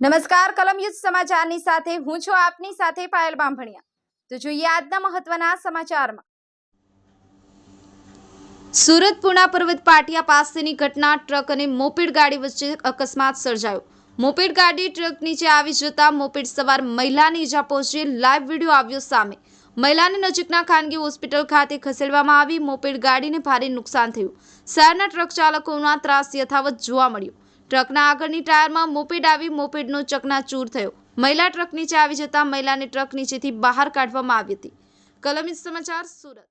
નમસ્કાર કલમ યુદ્ધ સમાચારની સાથે હું છું આપની સાથે પાયલ બાંભણિયા। તો જોઈએ આજના મહત્વના સમાચારમાં। સુરત પુણા પર્વત પાટિયા પાસેની ઘટના, ટ્રક અને મોપેડ ગાડી વચ્ચે અકસ્માત સર્જાયો। મોપેડ ગાડી ટ્રક નીચે આવી જતા મોપેડ સવાર મહિલાને ઈજા પહોંચી લાઈવ વિડીયો આવ્યો સામે। મહિલાને નજીકના ખાનગી હોસ્પિટલ ખાતે ખસેડવામાં આવી। મોપેડ ગાડીને ભારે નુકસાન થયું। શહેરના ટ્રક ચાલકોનો ત્રાસ યથાવત જોવા મળ્યો। ટ્રકના આગળની ટાયરમાં મોપેડ આવી મોપેડનો ચકનાચૂર થયો। મહિલા ટ્રક નીચે આવી જતા મહિલાને ટ્રક નીચેથી બહાર કાઢવામાં આવી હતી। કલમ સમાચાર સુરત।